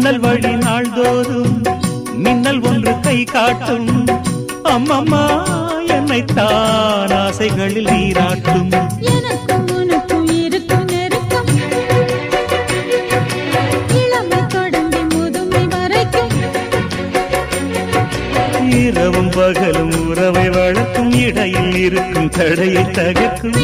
ஜன்னல் வழி நாள்தோறும் மின்னல் ஒன்று கை காட்டும். அம்மம்மா என்னைத்தான் ஆசைகளில் நீராட்டும். எனக்கும் உனக்கும் இருக்கும் நெருக்கம் இளமை தொடங்கி முதுமை வரைக்கும். இரவும் பகலும் உறவை வளர்க்கும், இடையில் இருக்கும் தடையை தகர்க்கும்.